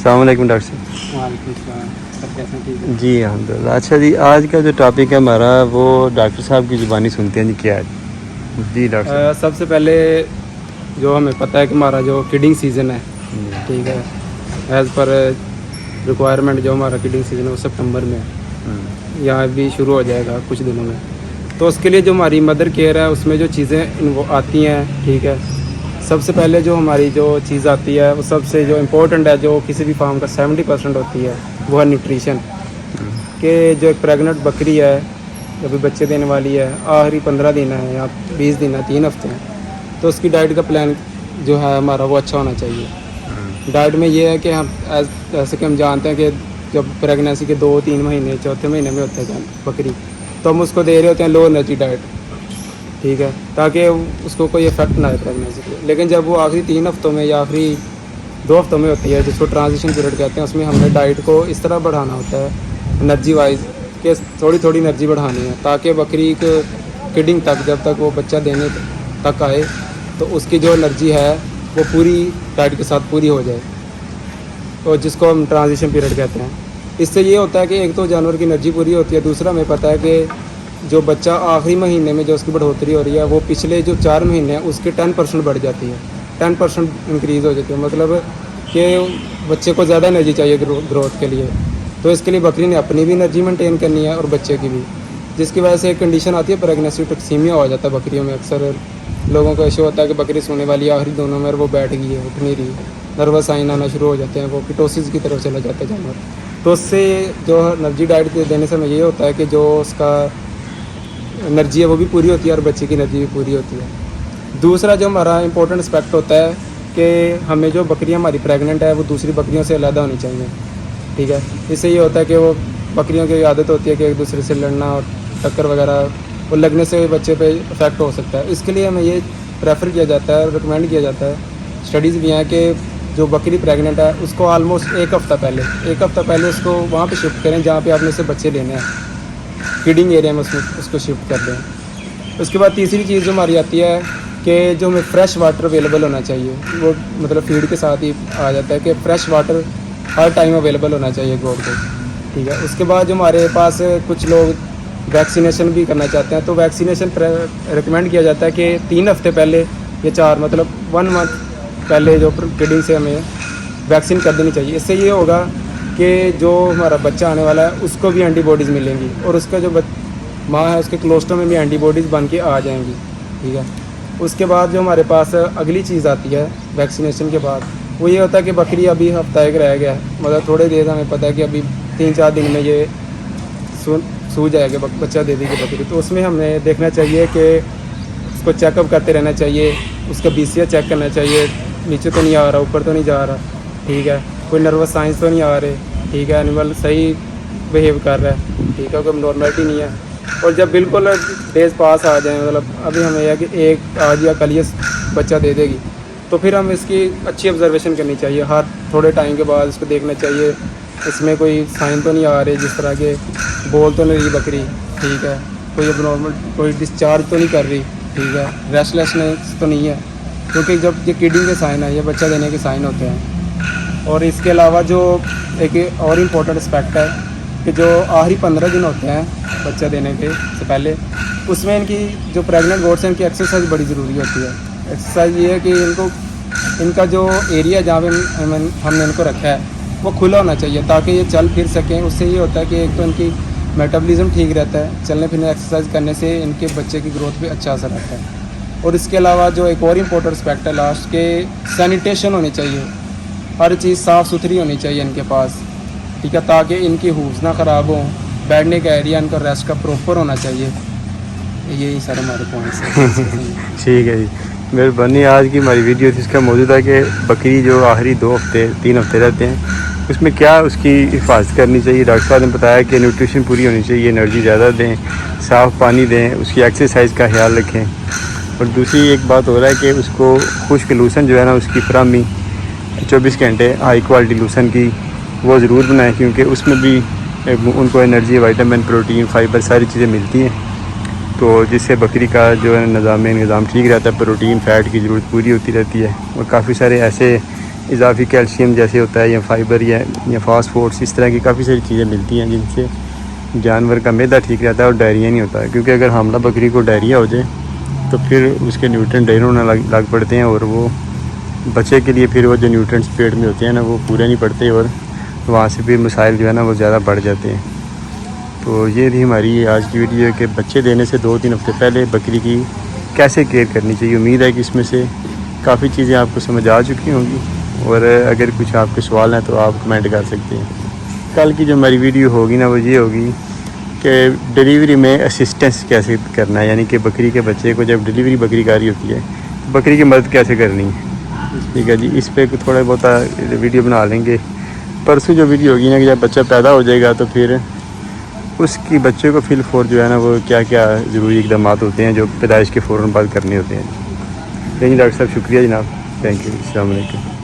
السلام علیکم ڈاکٹر صاحب. وعلیکم السلام سر، کیسے ہیں؟ ٹھیک ہے جی الحمد للہ. اچھا جی، آج کا جو ٹاپک ہے ہمارا وہ ڈاکٹر صاحب کی زبانی سنتے ہیں. جی کیا ہے جی ڈاکٹر صاحب؟ سب سے پہلے جو ہمیں پتہ ہے کہ ہمارا جو کڈنگ سیزن ہے، ٹھیک ہے، ایز پر ریکوائرمنٹ جو ہمارا کڈنگ سیزن ہے وہ سپتمبر میں ہے، یہاں بھی شروع ہو جائے گا کچھ دنوں میں. تو اس کے لیے جو ہماری مدر کیئر ہے اس میں جو چیزیں آتی ہیں، ٹھیک ہے، سب سے پہلے جو ہماری جو چیز آتی ہے وہ سب سے جو امپورٹنٹ ہے، جو کسی بھی فارم کا 70% ہوتی ہے، وہ ہے نیوٹریشن. کہ جو ایک پریگننٹ بکری ہے، ابھی بچے دینے والی ہے، آخری 15 دن ہے یا 20 دن ہے، 3 ہفتے ہیں، تو اس کی ڈائٹ کا پلان جو ہے ہمارا وہ اچھا ہونا چاہیے. ڈائٹ میں یہ ہے کہ ہم ایسے کہ ہم جانتے ہیں کہ جب پریگنینسی کے 2-3 مہینے، چوتھے مہینے میں ہوتا ہے بکری، تو ہم اس کو دے رہے ہوتے ہیں لو انرجی ڈائٹ، ٹھیک ہے، تاکہ اس کو کوئی افیکٹ نہ آئے پریگنینسی کے. لیکن جب وہ آخری 3 ہفتوں میں یا آخری 2 ہفتوں میں ہوتی ہے، جس کو ٹرانزیشن پیریڈ کہتے ہیں، اس میں ہم نے ڈائٹ کو اس طرح بڑھانا ہوتا ہے انرجی وائز کہ تھوڑی تھوڑی انرجی بڑھانی ہے، تاکہ بکری کو کڈنگ تک جب تک وہ بچہ دینے تک آئے تو اس کی جو انرجی ہے وہ پوری ڈائٹ کے ساتھ پوری ہو جائے، اور جس کو ہم ٹرانزیشن پیریڈ کہتے ہیں. اس سے یہ ہوتا ہے کہ ایک تو جانور کی انرجی پوری ہوتی ہے، دوسرا ہمیں پتہ ہے کہ جو بچہ آخری مہینے میں جو اس کی بڑھوتری ہو رہی ہے وہ پچھلے جو 4 مہینے ہیں اس کے 10% بڑھ جاتی ہے، 10% انکریز ہو جاتی ہے. مطلب کہ بچے کو زیادہ انرجی چاہیے گروتھ کے لیے، تو اس کے لیے بکری نے اپنی بھی انرجی مینٹین کرنی ہے اور بچے کی بھی، جس کی وجہ سے ایک کنڈیشن آتی ہے پریگنینسی ٹکسیمیا ہو جاتا ہے بکریوں میں. اکثر لوگوں کو ایشو ہوتا ہے کہ بکری سونے والی آخری دونوں میں وہ بیٹھ گئی ہے، اٹھ نہیں رہی، نروس سائن آنا شروع ہو جاتے ہیں، وہ کیٹوسس کی طرف چلا جاتا ہے جانور. تو اس سے جو انرجی ڈائٹ دینے سے ہمیں یہ ہوتا ہے کہ جو اس کا انرجی ہے وہ بھی پوری ہوتی ہے اور بچے کی انرجی بھی پوری ہوتی ہے. دوسرا جو ہمارا امپورٹنٹ اسپیکٹ ہوتا ہے کہ ہمیں جو بکریاں ہماری پریگننٹ ہے وہ دوسری بکریوں سے علیحدہ ہونی چاہیے، ٹھیک ہے. اس سے یہ ہوتا ہے کہ وہ بکریوں کی عادت ہوتی ہے کہ ایک دوسرے سے لڑنا اور ٹکر وغیرہ، وہ لگنے سے بچے پہ افیکٹ ہو سکتا ہے. اس کے لیے ہمیں یہ پریفر کیا جاتا ہے اور ریکمینڈ کیا جاتا ہے، اسٹڈیز بھی ہیں کہ جو بکری پریگننٹ ہے اس کو آلموسٹ ایک ہفتہ پہلے اس کو وہاں پہ شفٹ کریں جہاں پہ آپ نے اسے بچے لینے ہیں، فیڈنگ ایریا میں اس کو شفٹ کر دیں. اس کے بعد تیسری چیز جو ہماری آتی ہے کہ جو ہمیں فریش واٹر اویلیبل ہونا چاہیے، وہ مطلب فیڈ کے ساتھ ہی آ جاتا ہے کہ فریش واٹر ہر ٹائم اویلیبل ہونا چاہیے گوٹ کو، ٹھیک ہے. اس کے بعد جو ہمارے پاس کچھ لوگ ویکسینیشن بھی کرنا چاہتے ہیں، تو ویکسینیشن ریکمینڈ کیا جاتا ہے کہ 3 ہفتے پہلے یا 4 مطلب 1 منتھ پہلے جو کڈنگ سے ہمیں ویکسین کر دینی چاہیے. اس سے یہ ہوگا کہ جو ہمارا بچہ آنے والا ہے اس کو بھی اینٹی باڈیز ملیں گی، اور اس کا جو ماں ہے اس کے کلوسٹر میں بھی اینٹی باڈیز بن کے آ جائیں گی، ٹھیک ہے. اس کے بعد جو ہمارے پاس اگلی چیز آتی ہے ویکسینیشن کے بعد، وہ یہ ہوتا ہے کہ بکری ابھی ہفتہ ایک رہ گیا ہے، مطلب تھوڑے دیر ہمیں پتہ ہے کہ ابھی 3-4 دن میں یہ سو جائے گا، بچہ دے دے گی بکری. تو اس میں ہمیں دیکھنا چاہیے کہ اس کو چیک اپ کرتے رہنا چاہیے، اس کا BCR چیک کرنا چاہیے، نیچے تو نہیں آ رہا، اوپر تو نہیں جا رہا، ٹھیک ہے، کوئی نروس سائنس تو نہیں آ رہے، ٹھیک ہے، اینیمل صحیح بیہیو کر رہا ہے، ٹھیک ہے، کوئی نارملٹی نہیں ہے. اور جب بالکل ڈیز پاس آ جائیں، مطلب ابھی ہمیں یہ کہ ایک آج یا کل یہ بچہ دے دے گی، تو پھر ہم اس کی اچھی آبزرویشن کرنی چاہیے. ہر تھوڑے ٹائم کے بعد اس کو دیکھنا چاہیے اس میں کوئی سائن تو نہیں آ رہے، جس طرح کے بول تو نہیں رہی بکری، ٹھیک ہے، کوئی اب نارمل کوئی ڈسچارج تو نہیں کر رہی، ٹھیک ہے، ریسٹ لیسنس تو نہیں ہے، کیونکہ جب یہ کڈنگ کے سائن ہے یہ بچہ دینے کے سائن ہوتے ہیں. اور اس کے علاوہ جو ایک اور امپورٹنٹ اسپیکٹ ہے کہ جو آخری 15 دن ہوتے ہیں بچہ دینے کے سے پہلے، اس میں ان کی جو پریگننٹ گوٹس ہیں ان کی ایکسرسائز بڑی ضروری ہوتی ہے. ایکسرسائز یہ ہے کہ ان کا جو ایریا جہاں پہ ہم نے ان کو رکھا ہے وہ کھلا ہونا چاہیے تاکہ یہ چل پھر سکیں. اس سے یہ ہوتا ہے کہ ایک تو ان کی میٹابلزم ٹھیک رہتا ہے، چلنے پھرنے ایکسرسائز کرنے سے ان کے بچے کی گروتھ پہ اچھا اثر آتا ہے. اور اس کے علاوہ جو ایک اور امپورٹنٹ اسپیکٹ ہے لاسٹ، کہ سینیٹیشن ہونی چاہیے، ہر چیز صاف ستھری ہونی چاہیے ان کے پاس، ٹھیک ہے، تاکہ ان کی ہووز نہ خراب ہوں، بیٹھنے کا ایریا ان کا ریسٹ کا پراپر ہونا چاہیے. یہی سارے ہمارے پوائنٹس ہیں. ٹھیک ہے جی، مہربانی. آج کی ہماری ویڈیو تھی، اس کا موضوع تھا کہ بکری جو آخری 2-3 ہفتے رہتے ہیں اس میں کیا اس کی حفاظت کرنی چاہیے. ڈاکٹر صاحب نے بتایا کہ نیوٹریشن پوری ہونی چاہیے، انرجی زیادہ دیں، صاف پانی دیں، اس کی ایکسرسائز کا خیال رکھیں. اور دوسری ایک بات ہو رہا ہے کہ اس کو خشک لوسن جو ہے نا اس کی فراہمی 24 گھنٹے ہائی کوالٹی لوسن کی وہ ضرور بنائیں، کیونکہ اس میں بھی ان کو انرجی، وائٹامن، پروٹین، فائبر ساری چیزیں ملتی ہیں، تو جس سے بکری کا جو ہے نظام ٹھیک رہتا ہے، پروٹین فیٹ کی ضرورت پوری ہوتی رہتی ہے. اور کافی سارے ایسے اضافی کیلشیم جیسے ہوتا ہے یا فائبر یا فاسفورس، اس طرح کی کافی ساری چیزیں ملتی ہیں جن سے جانور کا معدہ ٹھیک رہتا ہے اور ڈائریا نہیں ہوتا ہے. کیونکہ اگر حاملہ بکری کو ڈائریا ہو جائے تو پھر اس کے نیوٹرینٹ ڈائر ہونے لگ پڑتے ہیں، اور وہ بچے کے لیے پھر وہ جو نیوٹرینٹس پیٹ میں ہوتے ہیں نا وہ پورے نہیں پڑتے، اور وہاں سے بھی مسائل جو ہے نا وہ زیادہ بڑھ جاتے ہیں. تو یہ تھی ہماری آج کی ویڈیو کہ بچے دینے سے 2-3 ہفتے پہلے بکری کی کیسے کیئر کرنی چاہیے. امید ہے کہ اس میں سے کافی چیزیں آپ کو سمجھ آ چکی ہوں گی، اور اگر کچھ آپ کے سوال ہیں تو آپ کمنٹ کر سکتے ہیں. کل کی جو ہماری ویڈیو ہوگی نا وہ یہ ہوگی کہ ڈیلیوری میں اسسٹنس کیسے کرنا ہے، یعنی کہ بکری کے بچے کو جب ڈیلیوری بکری کاری ہوتی ہے تو بکری کی مدد کیسے کرنی ہے. ٹھیک ہے جی، اس پہ تھوڑا بہت ویڈیو بنا لیں گے. پرسوں جو ویڈیو ہوگی نا کہ جب بچہ پیدا ہو جائے گا تو پھر اس کی بچے کو فل فور جو ہے نا وہ کیا کیا ضروری اقدامات ہوتے ہیں جو پیدائش کے فوراً بعد کرنے ہوتے ہیں. ڈاکٹر صاحب شکریہ جناب، تھینک یو، السلام علیکم.